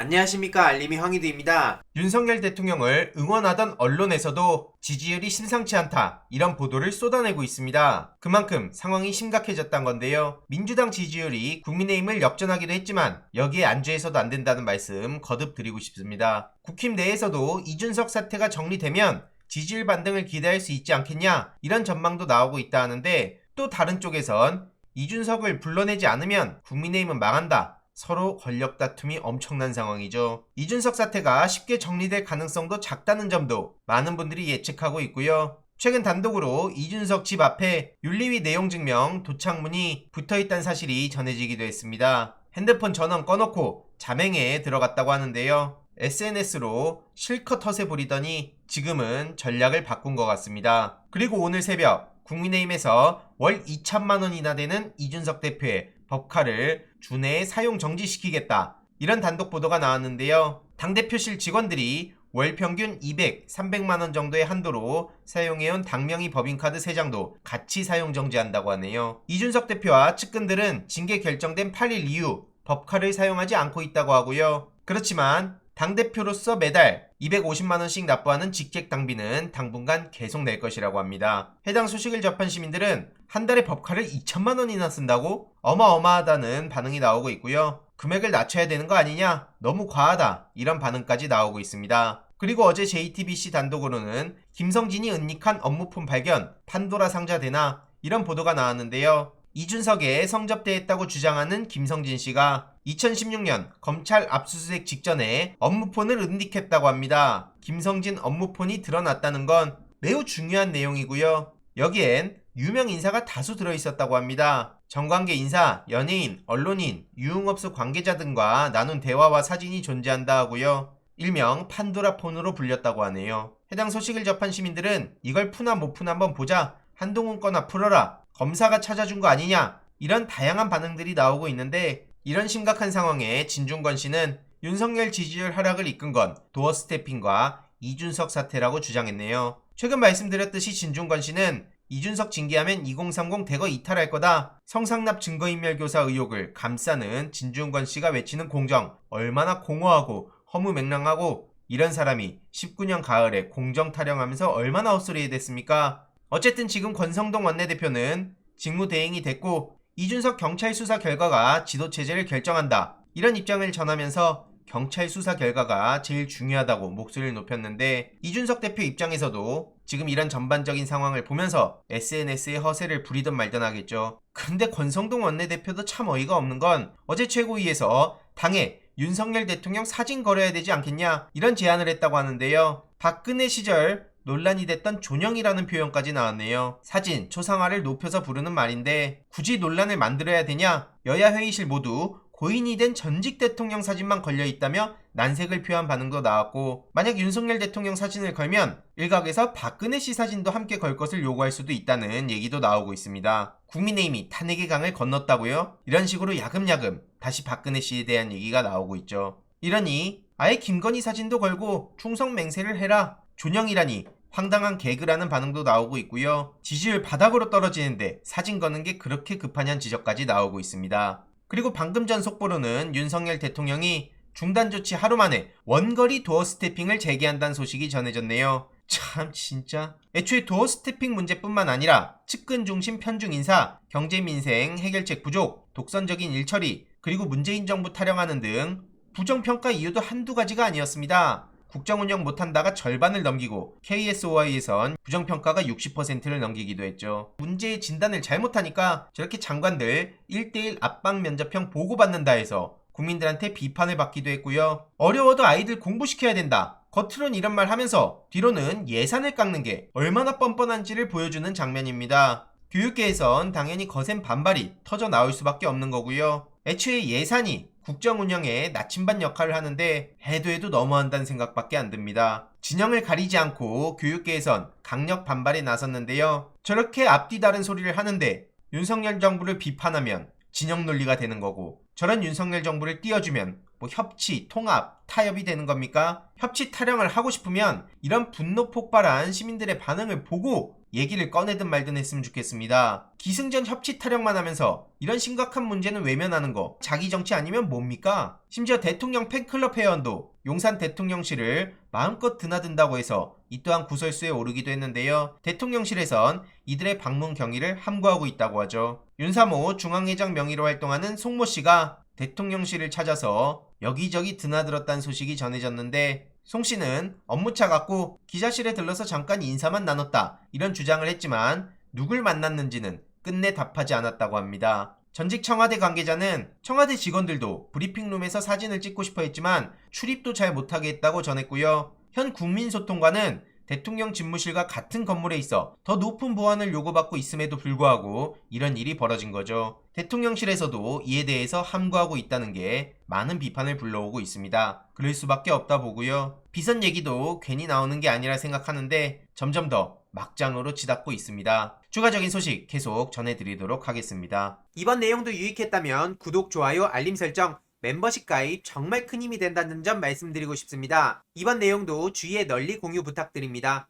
안녕하십니까, 알림이 황희두입니다. 윤석열 대통령을 응원하던 언론에서도 지지율이 심상치 않다, 이런 보도를 쏟아내고 있습니다. 그만큼 상황이 심각해졌단 건데요. 민주당 지지율이 국민의힘을 역전하기도 했지만 여기에 안주해서도 안 된다는 말씀 거듭 드리고 싶습니다. 국힘 내에서도 이준석 사태가 정리되면 지지율 반등을 기대할 수 있지 않겠냐, 이런 전망도 나오고 있다 하는데, 또 다른 쪽에선 이준석을 불러내지 않으면 국민의힘은 망한다, 서로 권력 다툼이 엄청난 상황이죠. 이준석 사태가 쉽게 정리될 가능성도 작다는 점도 많은 분들이 예측하고 있고요. 최근 단독으로 이준석 집 앞에 윤리위 내용 증명 도착문이 붙어있다는 사실이 전해지기도 했습니다. 핸드폰 전원 꺼놓고 자맹회에 들어갔다고 하는데요. SNS로 실컷 허세 부리더니 지금은 전략을 바꾼 것 같습니다. 그리고 오늘 새벽 국민의힘에서 월 2천만 원이나 되는 이준석 대표의 법카를 주내에 사용 정지시키겠다, 이런 단독 보도가 나왔는데요. 당대표실 직원들이 월 평균 200, 300만 원 정도의 한도로 사용해온 당명의 법인카드 3장도 같이 사용 정지한다고 하네요. 이준석 대표와 측근들은 징계 결정된 8일 이후 법카를 사용하지 않고 있다고 하고요. 그렇지만 당대표로서 매달 250만 원씩 납부하는 직책 당비는 당분간 계속 낼 것이라고 합니다. 해당 소식을 접한 시민들은 한 달에 법카를 2천만 원이나 쓴다고? 어마어마하다는 반응이 나오고 있고요. 금액을 낮춰야 되는 거 아니냐? 너무 과하다, 이런 반응까지 나오고 있습니다. 그리고 어제 JTBC 단독으로는 김성진이 은닉한 업무폰 발견, 판도라 상자 되나, 이런 보도가 나왔는데요. 이준석에 성접대했다고 주장하는 김성진 씨가 2016년 검찰 압수수색 직전에 업무폰을 은닉했다고 합니다. 김성진 업무폰이 드러났다는 건 매우 중요한 내용이고요. 여기엔 유명 인사가 다수 들어있었다고 합니다. 정관계 인사, 연예인, 언론인, 유흥업소 관계자 등과 나눈 대화와 사진이 존재한다 하고요. 일명 판도라 폰으로 불렸다고 하네요. 해당 소식을 접한 시민들은 이걸 푸나 못 푸나 한번 보자, 한동훈 거나 풀어라, 검사가 찾아준 거 아니냐, 이런 다양한 반응들이 나오고 있는데, 이런 심각한 상황에 진중권 씨는 윤석열 지지율 하락을 이끈 건 도어 스태핑과 이준석 사태라고 주장했네요. 최근 말씀드렸듯이 진중권 씨는 이준석 징계하면 2030 대거 이탈할 거다, 성상납 증거인멸교사 의혹을 감싸는 진중권 씨가 외치는 공정, 얼마나 공허하고 허무맹랑하고, 이런 사람이 19년 가을에 공정 타령하면서 얼마나 헛소리 됐습니까? 어쨌든 지금 권성동 원내대표는 직무대행이 됐고 이준석 경찰 수사 결과가 지도체제를 결정한다, 이런 입장을 전하면서 경찰 수사 결과가 제일 중요하다고 목소리를 높였는데, 이준석 대표 입장에서도 지금 이런 전반적인 상황을 보면서 SNS에 허세를 부리든 말든 하겠죠. 근데 권성동 원내대표도 참 어이가 없는 건 어제 최고위에서 당에 윤석열 대통령 사진 걸어야 되지 않겠냐, 이런 제안을 했다고 하는데요. 박근혜 시절 논란이 됐던 존영이라는 표현까지 나왔네요. 사진, 초상화를 높여서 부르는 말인데 굳이 논란을 만들어야 되냐? 여야 회의실 모두 고인이 된 전직 대통령 사진만 걸려있다며 난색을 표한 반응도 나왔고, 만약 윤석열 대통령 사진을 걸면 일각에서 박근혜 씨 사진도 함께 걸 것을 요구할 수도 있다는 얘기도 나오고 있습니다. 국민의힘이 탄핵의 강을 건넜다고요? 이런 식으로 야금야금 다시 박근혜 씨에 대한 얘기가 나오고 있죠. 이러니 아예 김건희 사진도 걸고 충성 맹세를 해라, 존영이라니 황당한 개그라는 반응도 나오고 있고요. 지지율 바닥으로 떨어지는데 사진 거는 게 그렇게 급하냐는 지적까지 나오고 있습니다. 그리고 방금 전 속보로는 윤석열 대통령이 중단 조치 하루 만에 원거리 도어 스태핑을 재개한다는 소식이 전해졌네요. 참 진짜. 애초에 도어 스태핑 문제뿐만 아니라 측근 중심 편중 인사, 경제 민생 해결책 부족, 독선적인 일처리, 그리고 문재인 정부 타령하는 등 부정평가 이유도 한두 가지가 아니었습니다. 국정운영 못한다가 절반을 넘기고 KSOI에선 부정평가가 60%를 넘기기도 했죠. 문제의 진단을 잘못하니까 저렇게 장관들 1대1 압박 면접형 보고받는다 해서 국민들한테 비판을 받기도 했고요. 어려워도 아이들 공부시켜야 된다, 겉으론 이런 말 하면서 뒤로는 예산을 깎는 게 얼마나 뻔뻔한지를 보여주는 장면입니다. 교육계에선 당연히 거센 반발이 터져 나올 수밖에 없는 거고요. 애초에 예산이 국정 운영에 나침반 역할을 하는데 해도 너무한다는 생각밖에 안 듭니다. 진영을 가리지 않고 교육계에선 강력 반발에 나섰는데요. 저렇게 앞뒤 다른 소리를 하는데 윤석열 정부를 비판하면 진영 논리가 되는 거고, 저런 윤석열 정부를 띄워주면 뭐 협치, 통합, 타협이 되는 겁니까? 협치 타령을 하고 싶으면 이런 분노 폭발한 시민들의 반응을 보고 얘기를 꺼내든 말든 했으면 좋겠습니다. 기승전 협치 타령만 하면서 이런 심각한 문제는 외면하는 거 자기 정치 아니면 뭡니까? 심지어 대통령 팬클럽 회원도 용산 대통령실을 마음껏 드나든다고 해서 이 또한 구설수에 오르기도 했는데요. 대통령실에선 이들의 방문 경위를 함구하고 있다고 하죠. 윤사모 중앙회장 명의로 활동하는 송모 씨가 대통령실을 찾아서 여기저기 드나들었다는 소식이 전해졌는데 송 씨는 업무차 갖고 기자실에 들러서 잠깐 인사만 나눴다 이런 주장을 했지만 누굴 만났는지는 끝내 답하지 않았다고 합니다. 전직 청와대 관계자는 청와대 직원들도 브리핑룸에서 사진을 찍고 싶어 했지만 출입도 잘 못하게 했다고 전했고요. 현 국민소통관은 대통령 집무실과 같은 건물에 있어 더 높은 보안을 요구받고 있음에도 불구하고 이런 일이 벌어진 거죠. 대통령실에서도 이에 대해서 함구하고 있다는 게 많은 비판을 불러오고 있습니다. 그럴 수밖에 없다 보고요. 비선 얘기도 괜히 나오는 게 아니라 생각하는데 점점 더 막장으로 치닫고 있습니다. 추가적인 소식 계속 전해드리도록 하겠습니다. 이번 내용도 유익했다면 구독, 좋아요, 알림 설정, 멤버십 가입 정말 큰 힘이 된다는 점 말씀드리고 싶습니다. 이번 내용도 주위에 널리 공유 부탁드립니다.